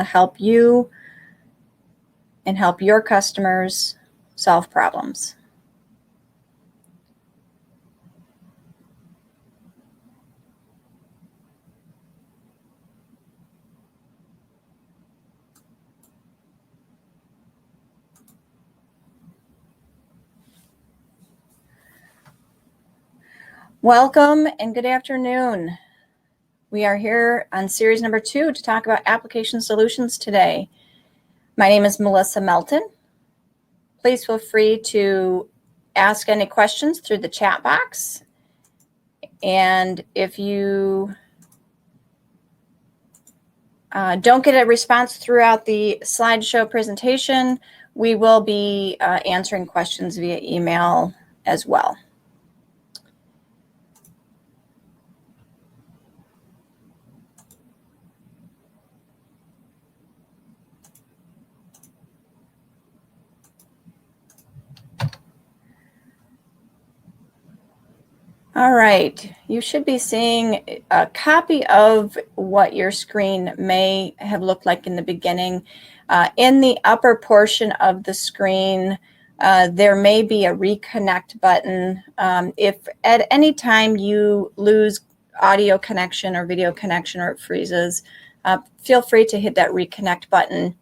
to help you and help your customers solve problems. Welcome and good afternoon. We are here on series number 2 to talk about application solutions today. My name is Melissa Melton. Please feel free to ask any questions through the chat box. And if you don't get a response throughout the slideshow presentation, we will be answering questions via email as well. All right, you should be seeing a copy of what your screen may have looked like in the beginning. In the upper portion of the screen, there may be a reconnect button. If at any time you lose audio connection or video connection or it freezes, feel free to hit that reconnect button.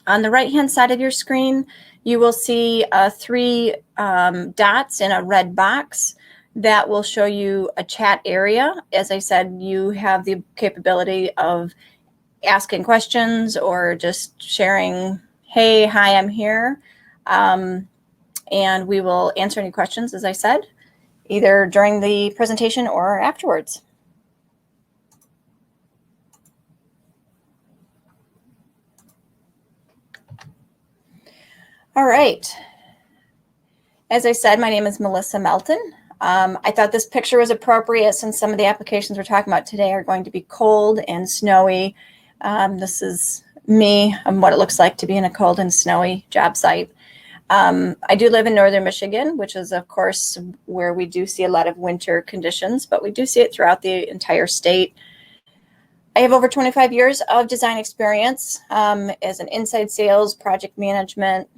On the right-hand side of your screen, you will see 3 dots in a red box. That will show you a chat area. As I said, you have the capability of asking questions or just sharing, hey, hi, I'm here. And we will answer any questions, as I said, either during the presentation or afterwards. All right. As I said, my name is Melissa Melton. I thought this picture was appropriate since some of the applications we're talking about today are going to be cold and snowy. This is me and what it looks like to be in a cold and snowy job site. I do live in northern Michigan, which is, of course, where we do see a lot of winter conditions, but we do see it throughout the entire state. I have over 25 years of design experience as an inside sales, project management,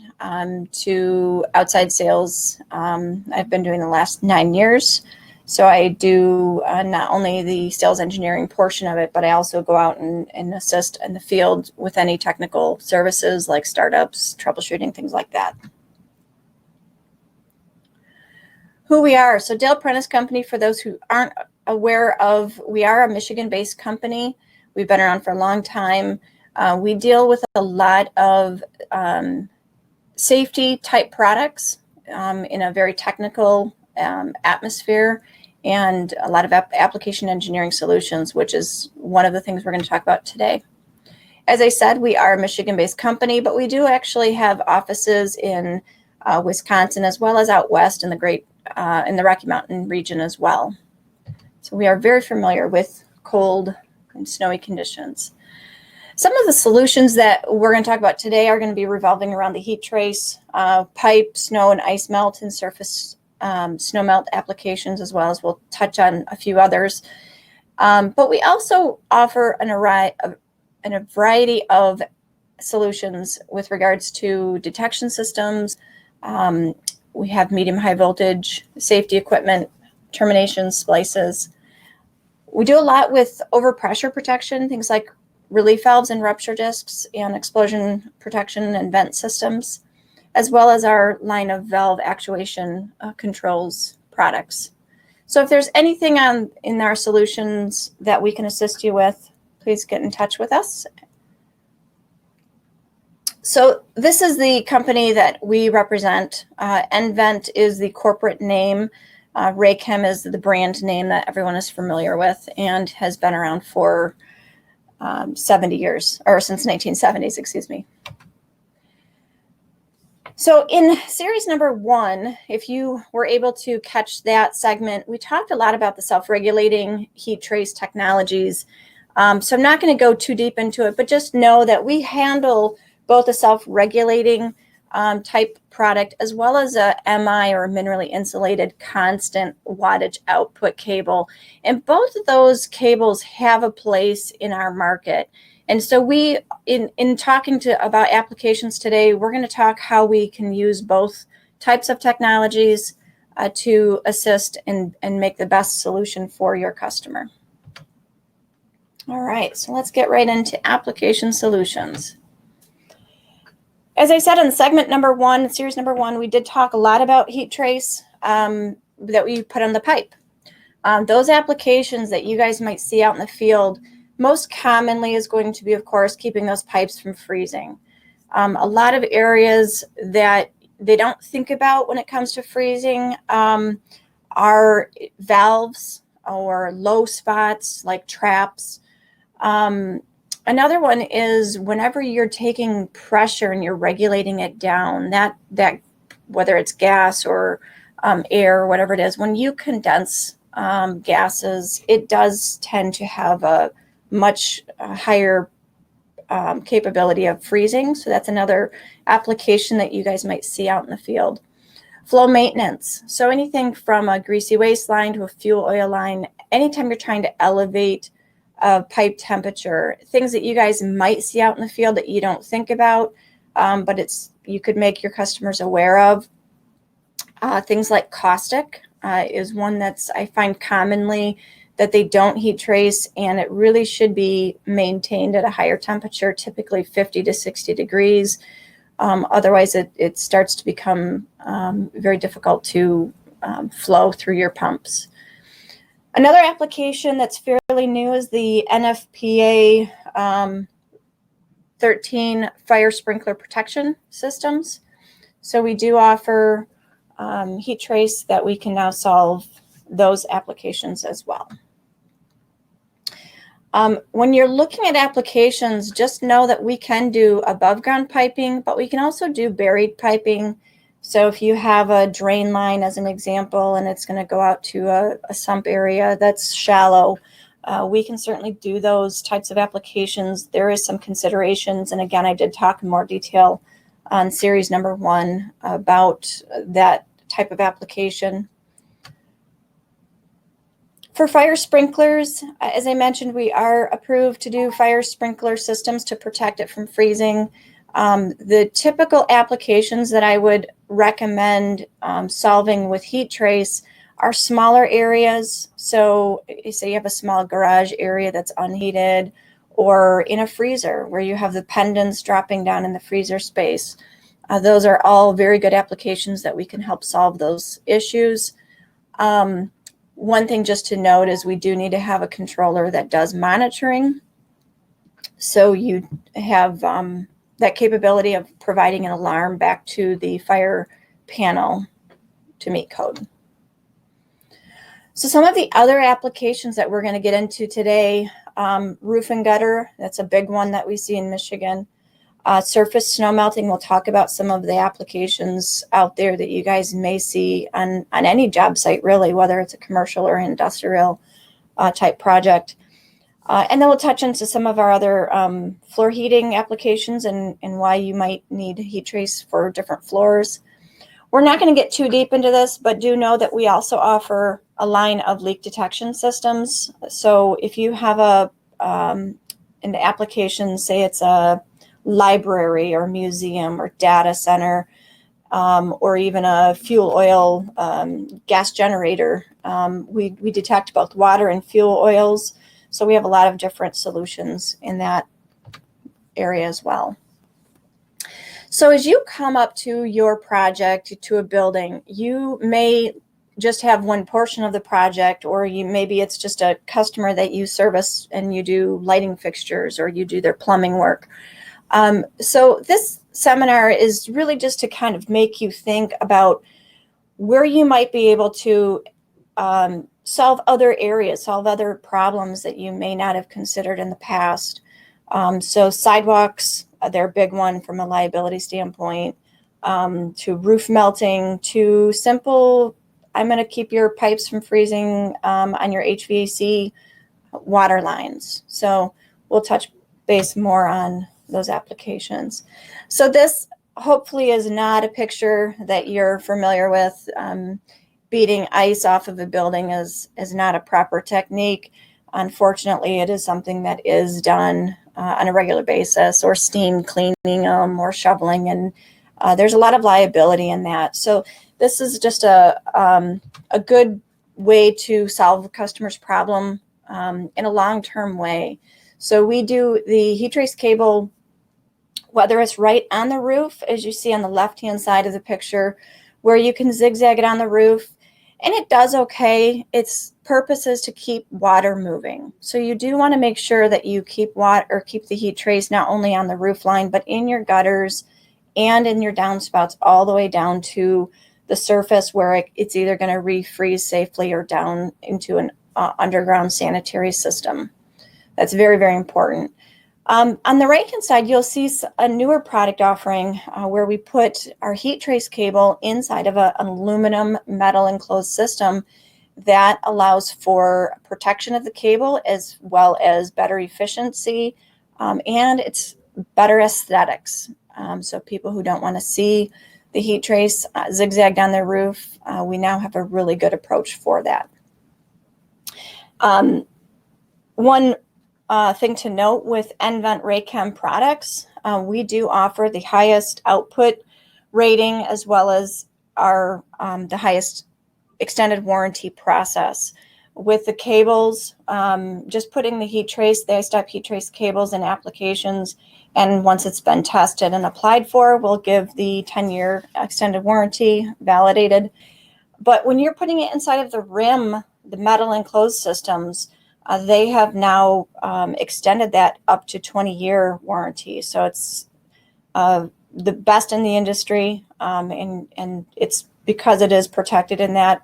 to outside sales. I've been doing the last 9 years. So I do not only the sales engineering portion of it, but I also go out and assist in the field with any technical services like startups, troubleshooting, things like that. Who we are. So Prentice Company, for those who aren't aware of, we are a Michigan-based company. We've been around for a long time. We deal with a lot of safety type products in a very technical atmosphere, and a lot of application engineering solutions, which is one of the things we're going to talk about today. As I said, we are a Michigan-based company, but we do actually have offices in Wisconsin as well as out west in the Rocky Mountain region as well. So we are very familiar with cold and snowy conditions. Some of the solutions that we're going to talk about today are going to be revolving around the heat trace, pipe, snow and ice melt, and surface snow melt applications, as well as we'll touch on a few others. But we also offer a variety of solutions with regards to detection systems. We have medium high voltage safety equipment, termination splices. We do a lot with overpressure protection, things like relief valves and rupture discs, and explosion protection and vent systems, as well as our line of valve actuation controls products. So if there's anything in our solutions that we can assist you with, please get in touch with us. So this is the company that we represent. Envent is the corporate name. Raychem is the brand name that everyone is familiar with and has been around for 70 years, or since 1970s, excuse me. So in series number 1, if you were able to catch that segment, we talked a lot about the self-regulating heat trace technologies. So I'm not going to go too deep into it, but just know that we handle both a self-regulating type product as well as a MI, or a minerally insulated constant wattage output cable. And both of those cables have a place in our market. And so in talking about applications today, we're going to talk how we can use both types of technologies to assist and make the best solution for your customer. All right, so let's get right into application solutions. As I said in segment number 1, series number 1, we did talk a lot about heat trace that we put on the pipe. Those applications that you guys might see out in the field, most commonly is going to be, of course, keeping those pipes from freezing. A lot of areas that they don't think about when it comes to freezing are valves or low spots like traps. Another one is whenever you're taking pressure and you're regulating it down, that whether it's gas or air or whatever it is, when you condense gases, it does tend to have a much higher capability of freezing. So that's another application that you guys might see out in the field. Flow maintenance. So anything from a greasy waste line to a fuel oil line, anytime you're trying to elevate pipe temperature, things that you guys might see out in the field that you don't think about, but you could make your customers aware of. Things like caustic is one that's I find commonly that they don't heat trace, and it really should be maintained at a higher temperature, typically 50 to 60 degrees. Otherwise, it starts to become very difficult to flow through your pumps. Another application that's fairly new is the NFPA 13 fire sprinkler protection systems. So we do offer heat trace that we can now solve those applications as well. When you're looking at applications, just know that we can do above ground piping, but we can also do buried piping. So if you have a drain line as an example, and it's going to go out to a sump area that's shallow, we can certainly do those types of applications. There is some considerations. And again, I did talk in more detail on series number 1 about that type of application. For fire sprinklers, as I mentioned, we are approved to do fire sprinkler systems to protect it from freezing. The typical applications that I would recommend solving with heat trace are smaller areas. So say you have a small garage area that's unheated, or in a freezer where you have the pendants dropping down in the freezer space. Those are all very good applications that we can help solve those issues. One thing just to note is we do need to have a controller that does monitoring. So you have that capability of providing an alarm back to the fire panel to meet code. So some of the other applications that we're going to get into today, roof and gutter, that's a big one that we see in Michigan. Surface snow melting, we'll talk about some of the applications out there that you guys may see on any job site, really, whether it's a commercial or industrial type project. And then we'll touch into some of our other floor heating applications and why you might need heat trace for different floors. We're not going to get too deep into this, but do know that we also offer a line of leak detection systems. So if you have an application, say it's a library or museum or data center, or even a fuel oil gas generator, we detect both water and fuel oils. So we have a lot of different solutions in that area as well. So as you come up to your project, to a building, you may just have one portion of the project, or maybe it's just a customer that you service and you do lighting fixtures or you do their plumbing work. So this seminar is really just to kind of make you think about where you might be able to solve other areas, solve other problems that you may not have considered in the past. So sidewalks, they're a big one from a liability standpoint, to roof melting, to simple, I'm going to keep your pipes from freezing on your HVAC water lines. So we'll touch base more on those applications. So this hopefully is not a picture that you're familiar with. Beating ice off of a building is not a proper technique. Unfortunately, it is something that is done on a regular basis, or steam cleaning them or shoveling, and there's a lot of liability in that. So this is just a good way to solve a customer's problem in a long-term way. So we do the heat trace cable, whether it's right on the roof, as you see on the left-hand side of the picture, where you can zigzag it on the roof, and it does okay. Its purpose is to keep water moving. So you do want to make sure that you keep water, or keep the heat trace not only on the roof line, but in your gutters and in your downspouts all the way down to the surface, where it's either going to refreeze safely or down into an underground sanitary system. That's very, very important. On the right-hand side, you'll see a newer product offering where we put our heat trace cable inside of an aluminum metal enclosed system that allows for protection of the cable, as well as better efficiency, and it's better aesthetics. So people who don't want to see the heat trace zigzagged on their roof, we now have a really good approach for that. One thing to note with Envent Raychem products, we do offer the highest output rating, as well as our the highest extended warranty process. With the cables, just putting the heat trace, the I-step heat trace cables in applications, and once it's been tested and applied for, we'll give the 10-year extended warranty validated. But when you're putting it inside of the rim, the metal enclosed systems, they have now extended that up to 20-year warranty. So it's the best in the industry, and it's because it is protected in that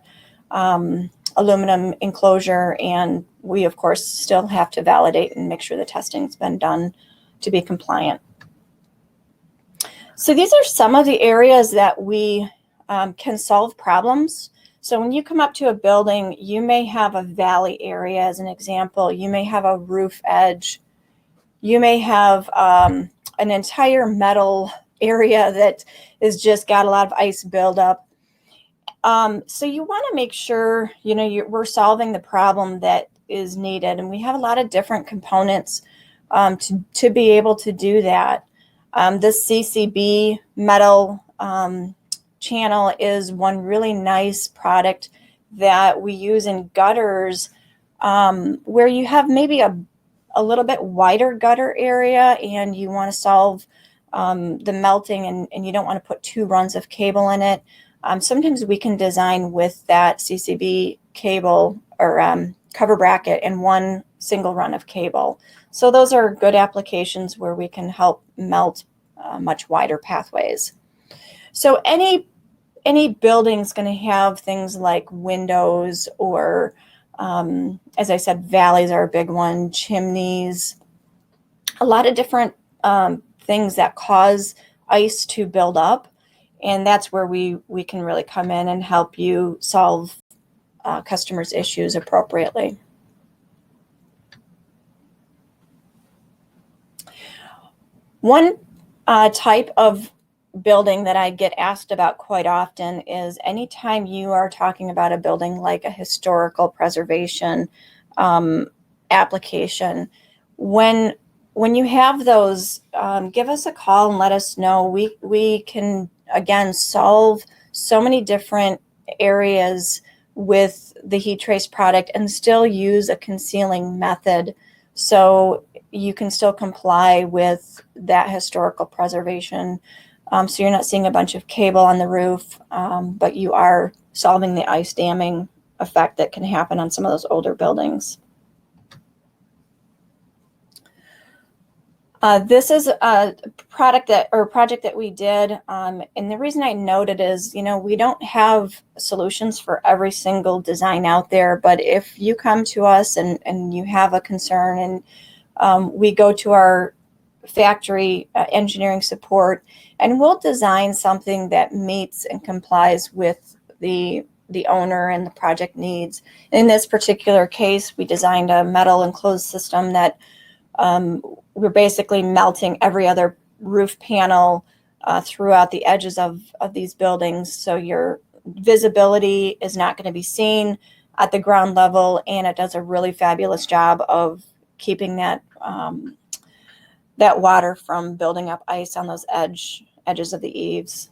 aluminum enclosure, and we, of course, still have to validate and make sure the testing's been done to be compliant. So these are some of the areas that we can solve problems. So when you come up to a building, you may have a valley area as an example. You may have a roof edge. You may have an entire metal area that is just got a lot of ice buildup. So you want to make sure, we're solving the problem that is needed. And we have a lot of different components to be able to do that. This CCB metal channel is one really nice product that we use in gutters, where you have maybe a little bit wider gutter area and you want to solve the melting, and you don't want to put 2 runs of cable in it. Sometimes we can design with that CCB cable or cover bracket and 1 single run of cable. So those are good applications where we can help melt much wider pathways. So any building's going to have things like windows, or as I said, valleys are a big one, chimneys, a lot of different things that cause ice to build up. And that's where we can really come in and help you solve customers' issues appropriately. One type of building that I get asked about quite often is anytime you are talking about a building like a historical preservation application, when you have those, give us a call and let us know. We can, again, solve so many different areas with the heat trace product and still use a concealing method, so you can still comply with that historical preservation. So you're not seeing a bunch of cable on the roof, but you are solving the ice damming effect that can happen on some of those older buildings. This is a project that we did, and the reason I note it is, we don't have solutions for every single design out there, but if you come to us and you have a concern, and we go to our factory engineering support, and we'll design something that meets and complies with the owner and the project needs. In this particular case, we designed a metal enclosed system that we're basically melting every other roof panel throughout the edges of these buildings, so your visibility is not going to be seen. at the ground level, and it does a really fabulous job of keeping that that water from building up ice on those edges of the eaves.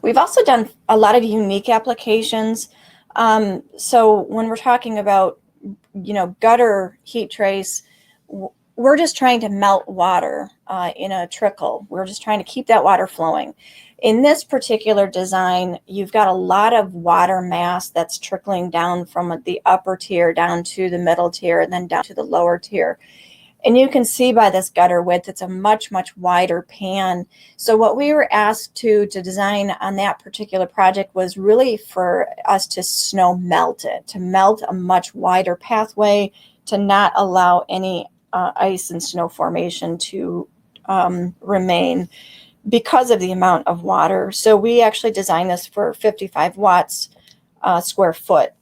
We've also done a lot of unique applications. So when we're talking about, gutter heat trace, we're just trying to melt water in a trickle. We're just trying to keep that water flowing. In this particular design, you've got a lot of water mass that's trickling down from the upper tier down to the middle tier and then down to the lower tier. And you can see by this gutter width, it's a much, much wider pan. So what we were asked to design on that particular project was really for us to snow melt it, to melt a much wider pathway, to not allow any ice and snow formation to remain because of the amount of water. So we actually designed this for 55 watts square foot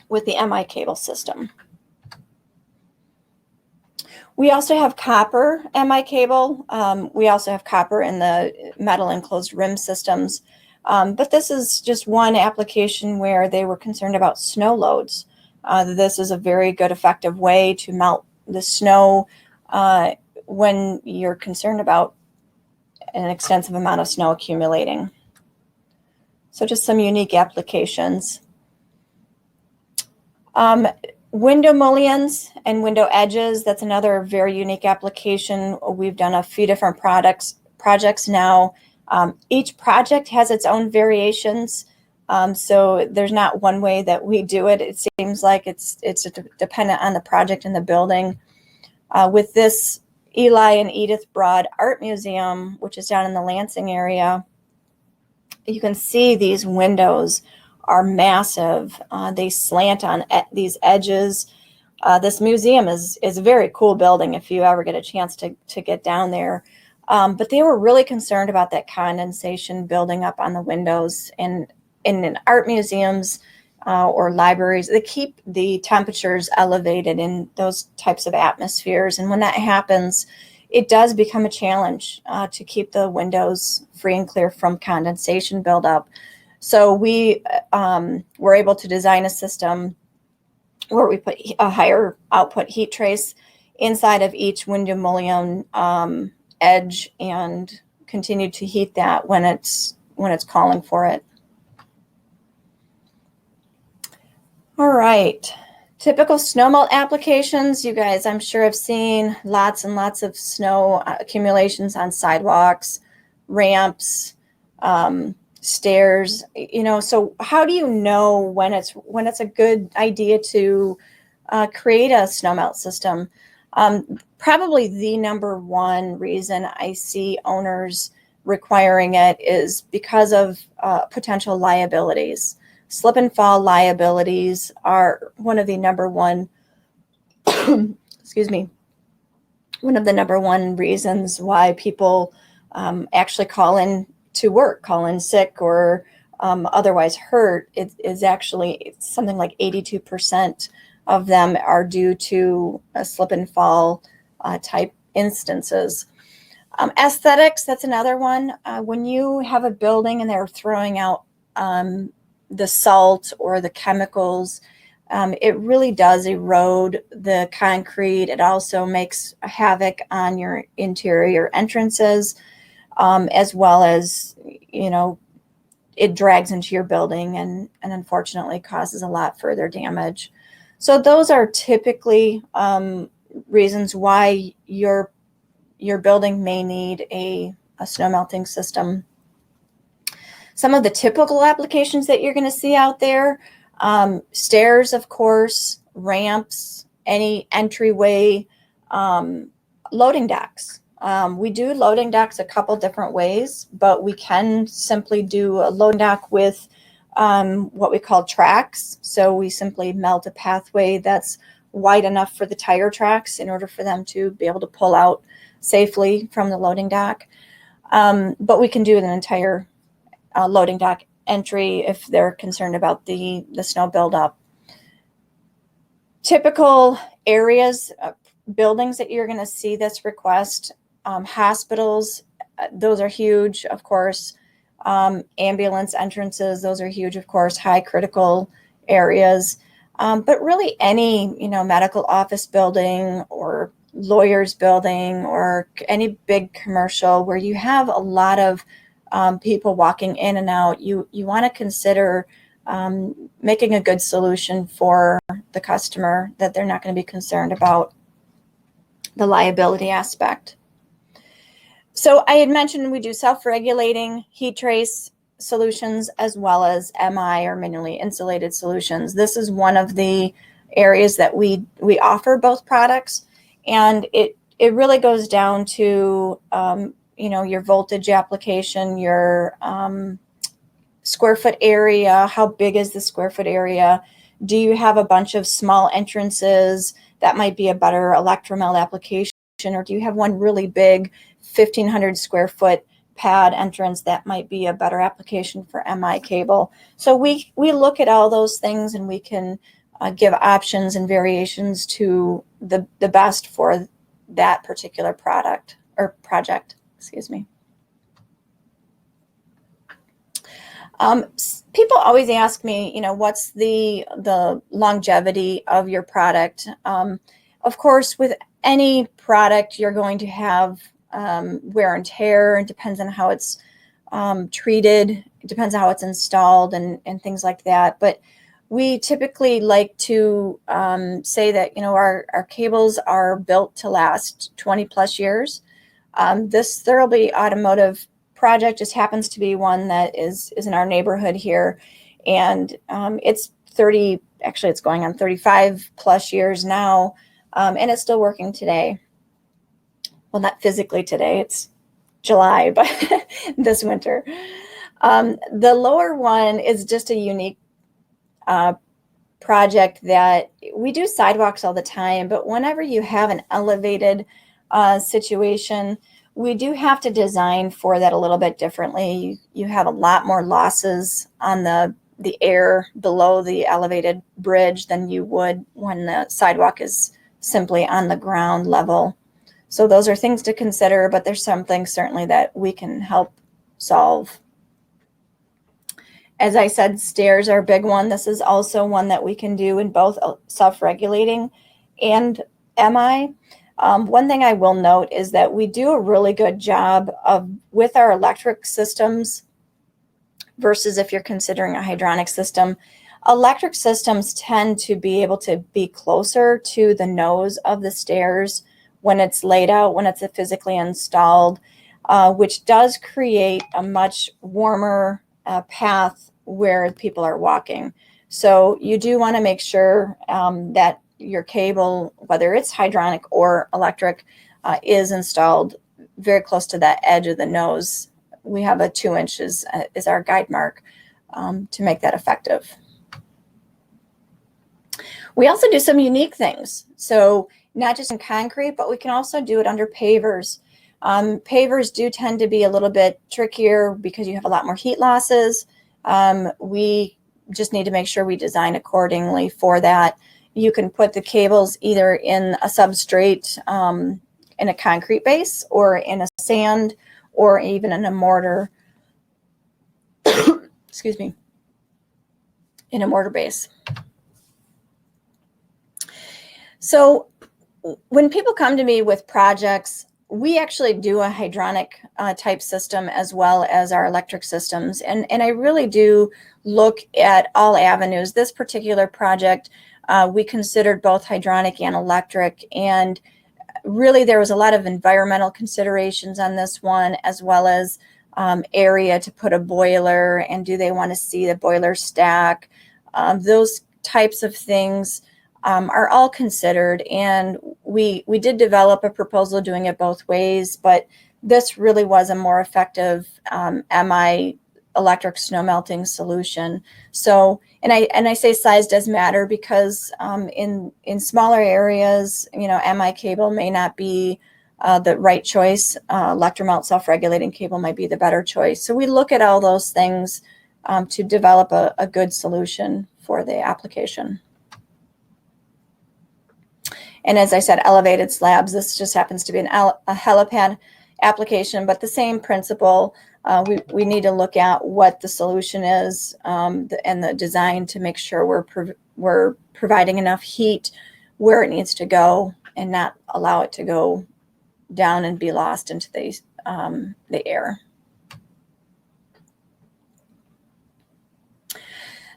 with the MI cable system. We also have copper MI cable. We also have copper in the metal enclosed rim systems. But this is just one application where they were concerned about snow loads. This is a very good, effective way to melt the snow when you're concerned about an extensive amount of snow accumulating. So just some unique applications. Window mullions and window edges, that's another very unique application. We've done a few different projects now. Each project has its own variations. So there's not one way that we do it. It seems like it's dependent on the project and the building. With this Eli and Edith Broad Art Museum, which is down in the Lansing area, you can see these windows are massive. They slant on these edges. This museum is a very cool building if you ever get a chance to get down there. But they were really concerned about that condensation building up on the windows. And in art museums or libraries, they keep the temperatures elevated in those types of atmospheres. And when that happens, it does become a challenge to keep the windows free and clear from condensation buildup. So we were able to design a system where we put a higher output heat trace inside of each window mullion edge and continue to heat that when it's calling for it. All right, typical snow melt applications. You guys, I'm sure have seen lots and lots of snow accumulations on sidewalks, ramps, stairs. So how do you know when it's a good idea to create a snow melt system? Probably the number one reason I see owners requiring it is because of potential liabilities. Slip and fall liabilities are one of the number one, excuse me, one of the number one reasons why people actually call in to work, call in sick or otherwise hurt. It is actually something like 82% of them are due to a slip and fall type instances. Aesthetics, that's another one. When you have a building and they're throwing out the salt or the chemicals, it really does erode the concrete. It also makes havoc on your interior entrances, as well as, it drags into your building and unfortunately causes a lot further damage. So those are typically reasons why your building may need a snow melting system. Some of the typical applications that you're going to see out there, stairs, of course, ramps, any entryway, loading docks. We do loading docks a couple different ways, but we can simply do a loading dock with what we call tracks. So we simply melt a pathway that's wide enough for the tire tracks in order for them to be able to pull out safely from the loading dock. But we can do an entire loading dock entry if they're concerned about the snow buildup. Typical areas, buildings that you're going to see this request, hospitals, those are huge, of course. Ambulance entrances, those are huge, of course, high critical areas. But really any, medical office building or lawyer's building or any big commercial where you have a lot of people walking in and out, you want to consider making a good solution for the customer that they're not going to be concerned about the liability aspect. So I had mentioned we do self-regulating heat trace solutions as well as MI or manually insulated solutions. This is one of the areas that we offer both products, and it really goes down to your voltage application, your square foot area. How big is the square foot area? Do you have a bunch of small entrances? That might be a better electromelt application, or do you have one really big 1,500 square foot pad entrance? That might be a better application for MI cable. So we look at all those things, and we can give options and variations to the best for that particular product or project, excuse me. People always ask me, what's the longevity of your product? Of course, with any product, you're going to have wear and tear. It depends on how it's treated. It depends on how it's installed and things like that. But we typically like to say that, our cables are built to last 20 plus years. This Thurlby Automotive project just happens to be one that is in our neighborhood here. And it's it's going on 35 plus years now. And it's still working today. Well, not physically today, it's July, but this winter. The lower one is just a unique project that we do sidewalks all the time, but whenever you have an elevated situation, we do have to design for that a little bit differently. You have a lot more losses on the air below the elevated bridge than you would when the sidewalk is simply on the ground level. So those are things to consider, but there's some things certainly that we can help solve. As I said, stairs are a big one. This is also one that we can do in both self-regulating and MI. One thing I will note is that we do a really good job with our electric systems versus if you're considering a hydronic system. Electric systems tend to be able to be closer to the nose of the stairs when it's laid out, when it's physically installed, which does create a much warmer path where people are walking. So you do want to make sure that your cable, whether it's hydronic or electric, is installed very close to that edge of the nose. We have a 2 inches is our guide mark to make that effective. We also do some unique things. So not just in concrete, but we can also do it under pavers. Pavers do tend to be a little bit trickier because you have a lot more heat losses. We just need to make sure we design accordingly for that. You can put the cables either in a substrate in a concrete base or in a sand or even in a mortar, excuse me, in a mortar base. So when people come to me with projects, we actually do a hydronic type system as well as our electric systems. And I really do look at all avenues. This particular project, we considered both hydronic and electric. And really there was a lot of environmental considerations on this one, as well as area to put a boiler, and do they want to see the boiler stack? Those types of things are all considered, and we did develop a proposal doing it both ways, but this really was a more effective MI electric snow melting solution. So, and I say size does matter because in smaller areas, MI cable may not be the right choice. Electromelt self-regulating cable might be the better choice. So we look at all those things to develop a good solution for the application. And as I said, elevated slabs, this just happens to be a helipad application, but the same principle. we need to look at what the solution is and the design to make sure we're providing enough heat where it needs to go and not allow it to go down and be lost into the air.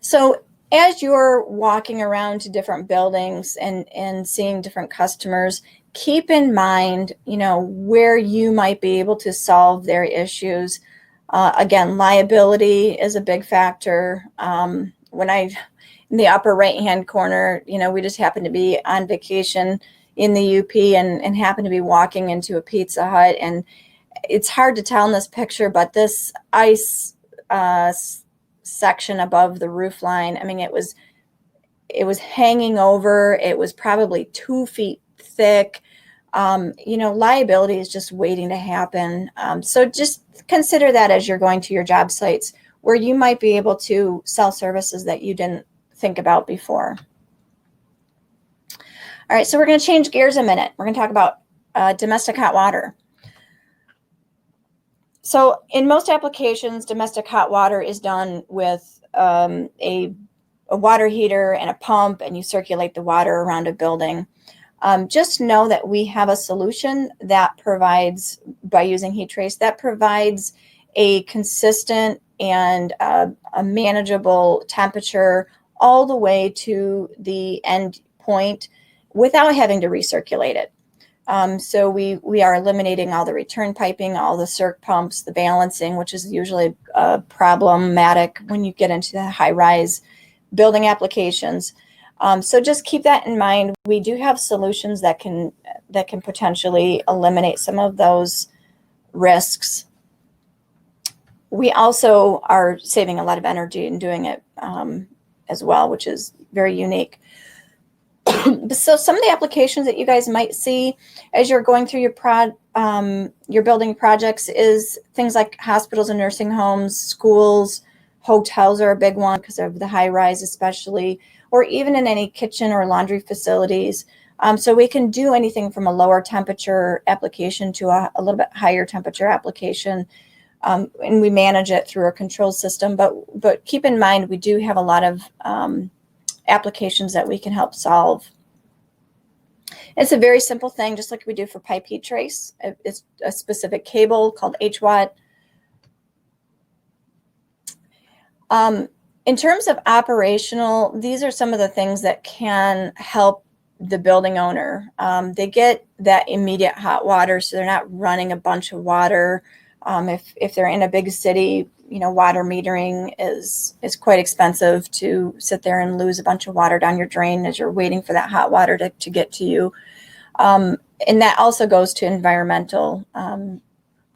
So as you're walking around to different buildings and seeing different customers, keep in mind, where you might be able to solve their issues. Again, liability is a big factor. In the upper right-hand corner, we just happened to be on vacation in the UP and happened to be walking into a Pizza Hut. And it's hard to tell in this picture, but this ice section above the roof line, I mean, it was hanging over. It was probably 2 feet thick. Liability is just waiting to happen. So just consider that as you're going to your job sites where you might be able to sell services that you didn't think about before. All right, so we're going to change gears a minute. We're going to talk about domestic hot water. So in most applications, domestic hot water is done with a water heater and a pump, and you circulate the water around a building. Just know that we have a solution that provides, by using heat trace, that provides a consistent and a manageable temperature all the way to the end point without having to recirculate it. So we are eliminating all the return piping, all the circ pumps, the balancing, which is usually problematic when you get into the high-rise building applications. So just keep that in mind. We do have solutions that can potentially eliminate some of those risks. We also are saving a lot of energy in doing it as well, which is very unique. So some of the applications that you guys might see as you're going through your building projects is things like hospitals and nursing homes, schools, hotels are a big one because of the high rise especially, or even in any kitchen or laundry facilities. So we can do anything from a lower temperature application to a little bit higher temperature application. And we manage it through a control system. But keep in mind, we do have a lot of applications that we can help solve. It's a very simple thing, just like we do for pipe heat trace. It's a specific cable called HWAT. In terms of operational, these are some of the things that can help the building owner. They get that immediate hot water, so they're not running a bunch of water. If they're in a big city, water metering is quite expensive to sit there and lose a bunch of water down your drain as you're waiting for that hot water to get to you. And that also goes to environmental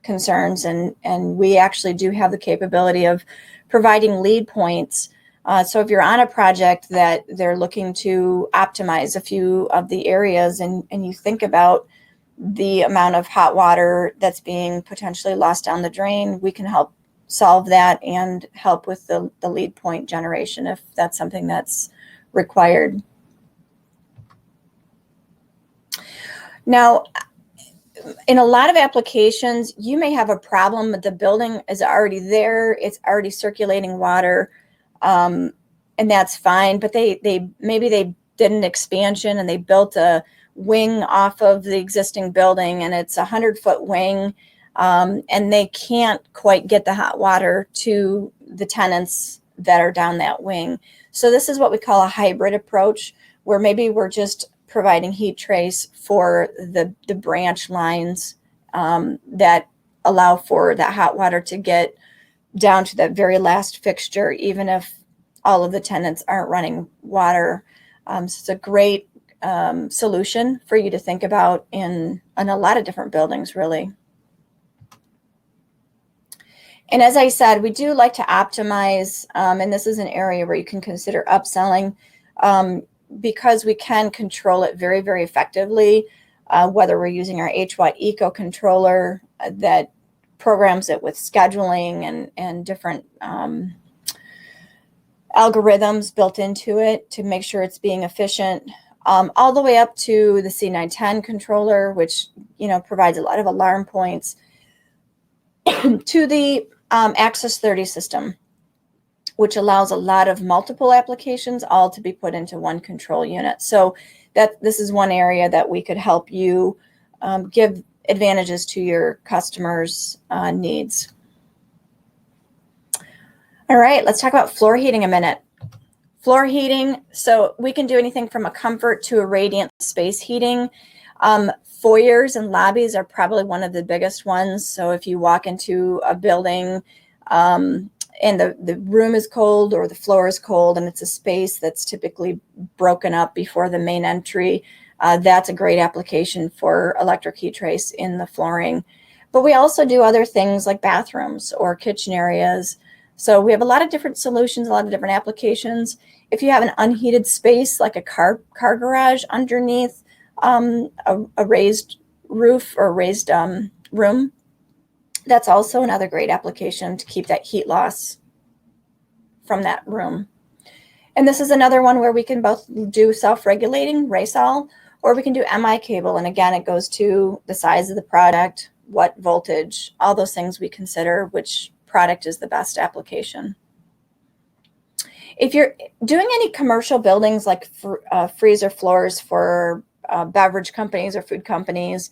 concerns. And we actually do have the capability of providing lead points. So if you're on a project that they're looking to optimize a few of the areas and you think about the amount of hot water that's being potentially lost down the drain, we can help solve that and help with the lead point generation if that's something that's required. Now, in a lot of applications, you may have a problem, but the building is already there. It's already circulating water, and that's fine. But maybe they did an expansion and they built a wing off of the existing building, and it's a 100-foot wing, and they can't quite get the hot water to the tenants that are down that wing. So this is what we call a hybrid approach, where maybe we're just providing heat trace for the branch lines that allow for that hot water to get down to that very last fixture, even if all of the tenants aren't running water. So it's a great solution for you to think about in a lot of different buildings, really. And as I said, we do like to optimize, and this is an area where you can consider upselling, because we can control it very, very effectively, whether we're using our HWAT Eco controller that programs it with scheduling and different algorithms built into it to make sure it's being efficient, all the way up to the C910 controller, which provides a lot of alarm points, to the Access 30 system, which allows a lot of multiple applications all to be put into one control unit. So this is one area that we could help you give advantages to your customers' needs. All right, let's talk about floor heating a minute. Floor heating, so we can do anything from a comfort to a radiant space heating. Foyers and lobbies are probably one of the biggest ones. So if you walk into a building and the room is cold or the floor is cold and it's a space that's typically broken up before the main entry, that's a great application for electric heat trace in the flooring. But we also do other things like bathrooms or kitchen areas. So we have a lot of different solutions, a lot of different applications. If you have an unheated space like a car garage underneath a raised roof or raised room, that's also another great application to keep that heat loss from that room. And this is another one where we can both do self-regulating, RACEL, or we can do MI cable. And again, it goes to the size of the product, what voltage, all those things we consider, which product is the best application. If you're doing any commercial buildings like freezer floors for beverage companies or food companies,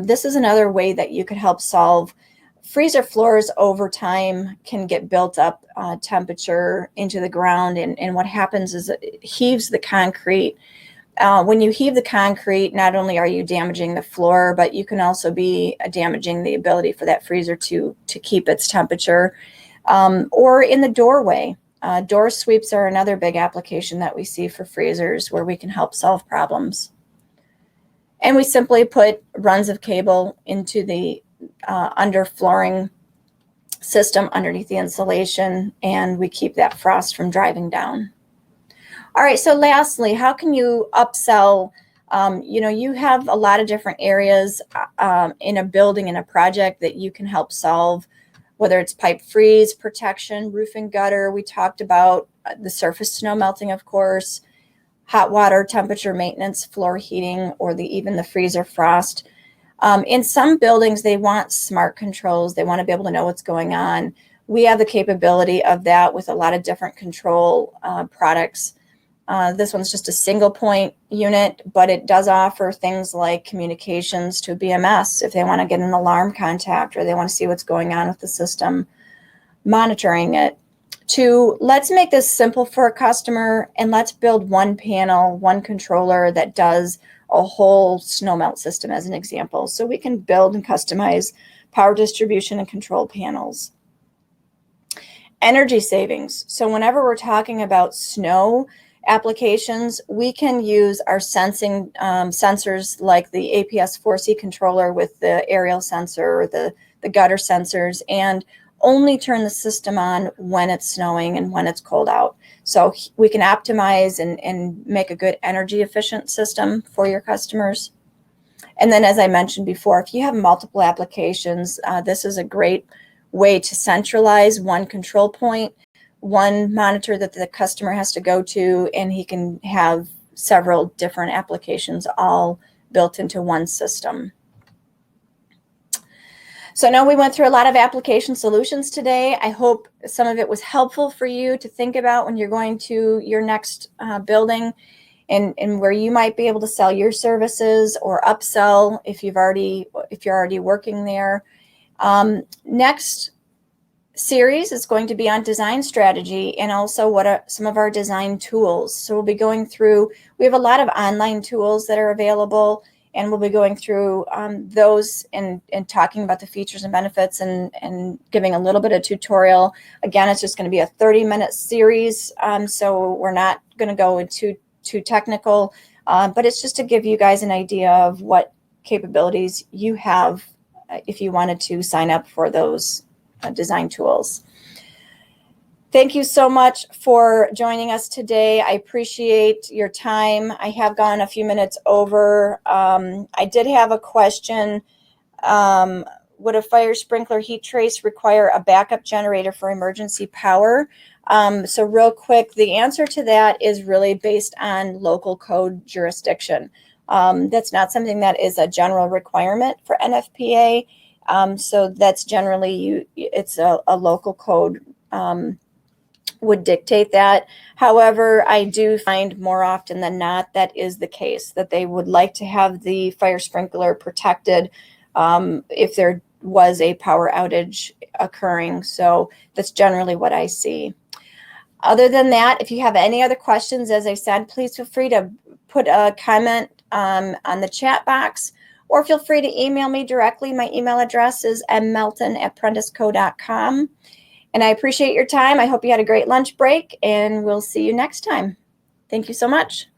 this is another way that you could help solve. Freezer floors over time can get built up temperature into the ground, and what happens is it heaves the concrete. When you heave the concrete, not only are you damaging the floor, but you can also be damaging the ability for that freezer to keep its temperature. Or in the doorway. Door sweeps are another big application that we see for freezers where we can help solve problems. And we simply put runs of cable into the underflooring system underneath the insulation, and we keep that frost from driving down. All right, so lastly, how can you upsell? You have a lot of different areas in a building, in a project that you can help solve, whether it's pipe freeze, protection, roof and gutter. We talked about the surface snow melting, of course, hot water temperature maintenance, floor heating, or even the freezer frost. In some buildings, they want smart controls. They want to be able to know what's going on. We have the capability of that with a lot of different control products. This one's just a single point unit, but it does offer things like communications to BMS if they want to get an alarm contact or they want to see what's going on with the system, monitoring it. To let's make this simple for a customer and let's build one panel, one controller that does a whole snow melt system as an example. So we can build and customize power distribution and control panels. Energy savings. So whenever we're talking about snow applications, we can use our sensing sensors like the APS 4C controller with the aerial sensor or the gutter sensors, and only turn the system on when it's snowing and when it's cold out. So we can optimize and make a good energy efficient system for your customers. And then, as I mentioned before, if you have multiple applications, this is a great way to centralize one control point, one monitor that the customer has to go to, and he can have several different applications all built into one system. So now we went through a lot of application solutions today. I hope some of it was helpful for you to think about when you're going to your next building and where you might be able to sell your services or upsell if you're already working there. Next series is going to be on design strategy and also what are some of our design tools. So we'll be going through, we have a lot of online tools that are available, and we'll be going through those and talking about the features and benefits and giving a little bit of tutorial. Again, it's just going to be a 30-minute series, so we're not going to go into too technical, but it's just to give you guys an idea of what capabilities you have if you wanted to sign up for those design tools. Thank you so much for joining us today. I appreciate your time. I have gone a few minutes over. I did have a question. Would a fire sprinkler heat trace require a backup generator for emergency power? So real quick, the answer to that is really based on local code jurisdiction. That's not something that is a general requirement for NFPA. So that's generally it's a local code would dictate that. However, I do find more often than not that is the case, that they would like to have the fire sprinkler protected if there was a power outage occurring. So that's generally what I see. Other than that, if you have any other questions, as I said, please feel free to put a comment on the chat box, or feel free to email me directly. My email address is mmelton@prenticeco.com. And I appreciate your time. I hope you had a great lunch break, and we'll see you next time. Thank you so much.